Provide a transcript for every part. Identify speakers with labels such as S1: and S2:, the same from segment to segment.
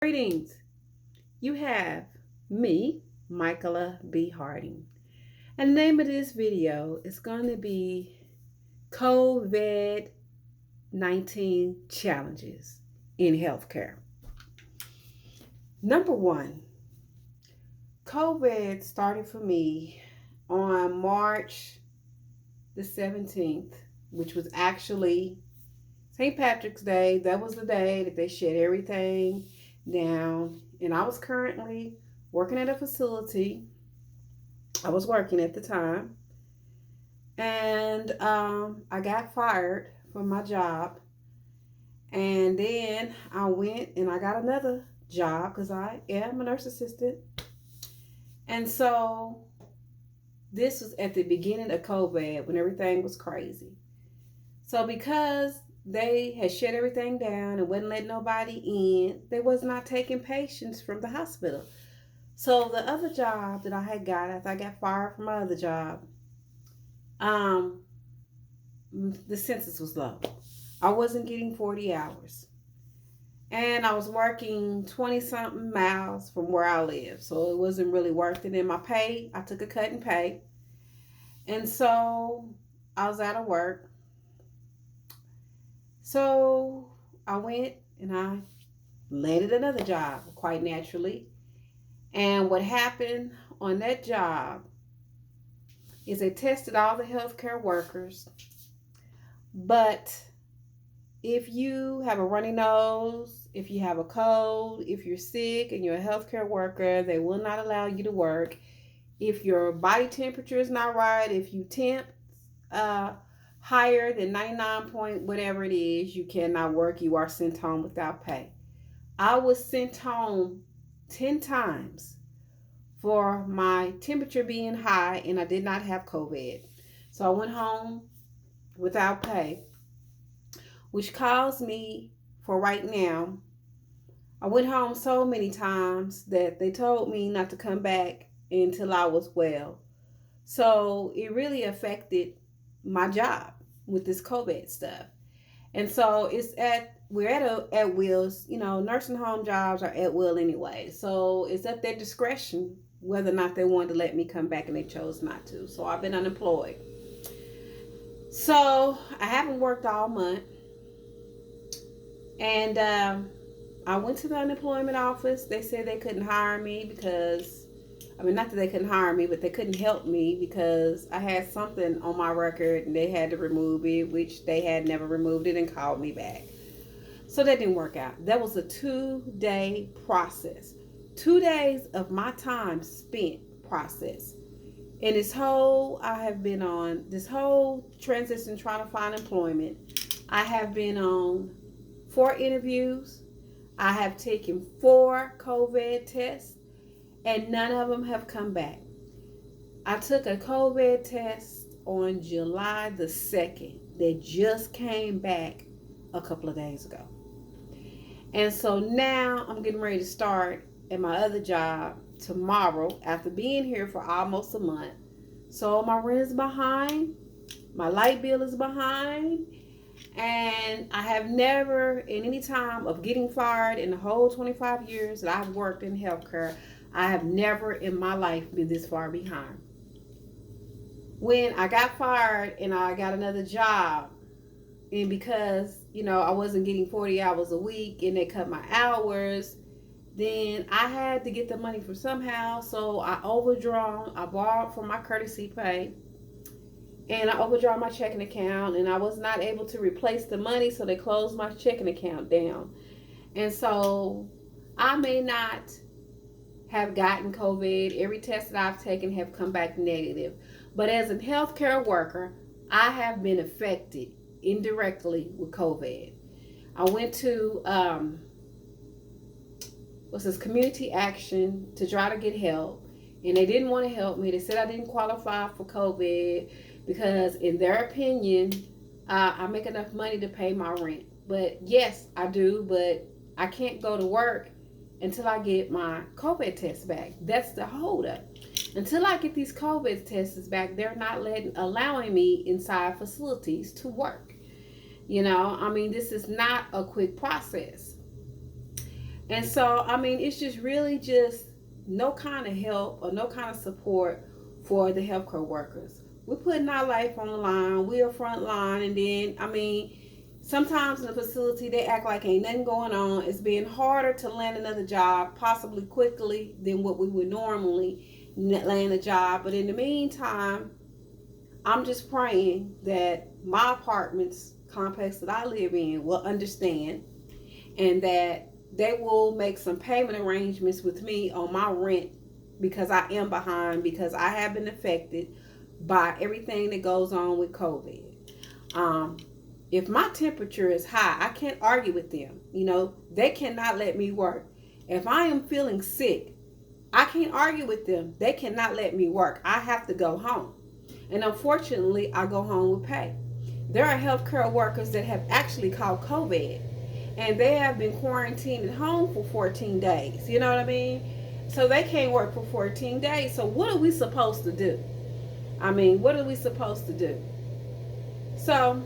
S1: Greetings. You have me, Michaela B. Harding. And the name of this video is going to be COVID 19 challenges in healthcare. Number one, COVID started for me on March the 17th, which was actually St. Patrick's Day. That was the day that they shut everything down. And I was currently working at a facility. I was working at the time. And I got fired from my job. And then I went and I got another job because I am a nurse assistant. And so this was at the beginning of COVID when everything was crazy. So because they had shut everything down and wouldn't let nobody in, they was not taking patients from the hospital. So the other job that I had got after I got fired from my other job, the census was low. I wasn't getting 40 hours. And I was working 20 something miles from where I live. So it wasn't really worth it. In my pay, I took a cut in pay. And so I was out of work. So I went and I landed another job quite naturally. And what happened on that job is they tested all the healthcare workers. But if you have a runny nose, if you have a cold, if you're sick and you're a healthcare worker, they will not allow you to work. If your body temperature is not right, if you temp higher than 99 point whatever it is, you cannot work. You are sent home without pay. I was sent home 10 times for my temperature being high and I did not have COVID. So I went home without pay, which caused me, for right now, I went home so many times that they told me not to come back until I was well. So it really affected my job with this COVID stuff. And so we're at wills, nursing home jobs are at will anyway. So it's at their discretion whether or not they wanted to let me come back, and they chose not to. So I've been unemployed. So I haven't worked all month. And I went to the unemployment office. They said they couldn't hire me because, not that they couldn't hire me, but they couldn't help me because I had something on my record and they had to remove it, which they had never removed it and called me back. So that didn't work out. That was a 2-day process. 2 days of my time spent process. And I have been on this whole transition trying to find employment. I have been on 4 interviews. I have taken 4 COVID tests, and none of them have come back. I took a COVID test on July the 2nd that just came back a couple of days ago. And so now I'm getting ready to start at my other job tomorrow after being here for almost a month. So my rent is behind, my light bill is behind, and I have never, in any time of getting fired in the whole 25 years that I've worked in healthcare, I have never in my life been this far behind. When I got fired and I got another job, and because, I wasn't getting 40 hours a week and they cut my hours, then I had to get the money from somehow. So I borrowed from my courtesy pay. And I overdraw my checking account, and I was not able to replace the money, so they closed my checking account down. And so I may not have gotten COVID. Every test that I've taken have come back negative. But as a healthcare worker, I have been affected indirectly with COVID. I went to community action to try to get help, and they didn't want to help me. They said I didn't qualify for COVID because in their opinion, I make enough money to pay my rent. But yes, I do, but I can't go to work until I get my COVID test back. That's the holdup. Until I get these COVID tests back, they're not allowing me inside facilities to work. This is not a quick process. And so, I mean, it's just really just no kind of help or no kind of support for the healthcare workers. We're putting our life on the line. We're front line. And then, I mean, sometimes in the facility, they act like ain't nothing going on. It's being harder to land another job, possibly quickly than what we would normally land a job. But in the meantime, I'm just praying that my apartments complex that I live in will understand, and that they will make some payment arrangements with me on my rent, because I am behind, because I have been affected by everything that goes on with COVID. Um, if my temperature is high, I can't argue with them. You know, they cannot let me work. If I am feeling sick, I can't argue with them. They cannot let me work. I have to go home. And unfortunately, I go home with pay. There are healthcare workers that have actually caught COVID, and they have been quarantined at home for 14 days. You know what I mean? So they can't work for 14 days. So what are we supposed to do? I mean, what are we supposed to do? So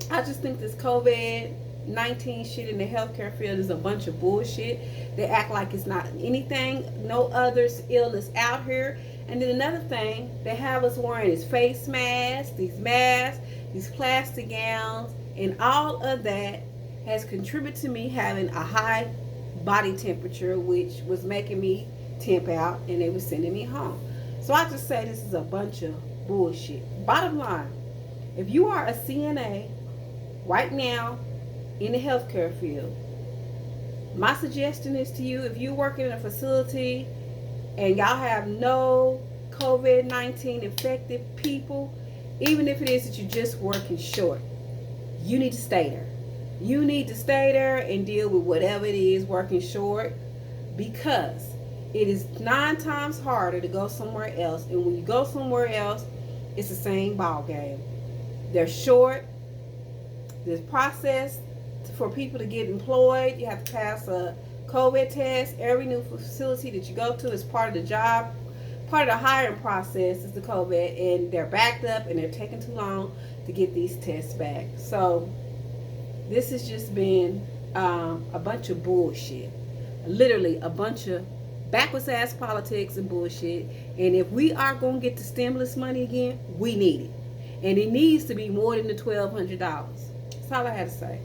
S1: I just think this COVID-19 shit in the healthcare field is a bunch of bullshit. They act like it's not anything, no other illness out here. And then another thing, they have us wearing is face masks, these plastic gowns, and all of that has contributed to me having a high body temperature, which was making me temp out, and they were sending me home. So I just say this is a bunch of bullshit. Bottom line, if you are a CNA right now in the healthcare field, my suggestion is to you, if you're working in a facility and y'all have no COVID-19 infected people, even if it is that you're just working short, you need to stay there. You need to stay there and deal with whatever it is working short, because it is 9 times harder to go somewhere else. And when you go somewhere else, it's the same ball game. They're short. The process for people to get employed, you have to pass a COVID test. Every new facility that you go to is part of the job. Part of the hiring process is the COVID, and they're backed up and they're taking too long to get these tests back. So this has just been a bunch of bullshit. Literally a bunch of backwards ass politics and bullshit. And if we are going to get the stimulus money again, we need it. And it needs to be more than the $1,200. That's all I had to say.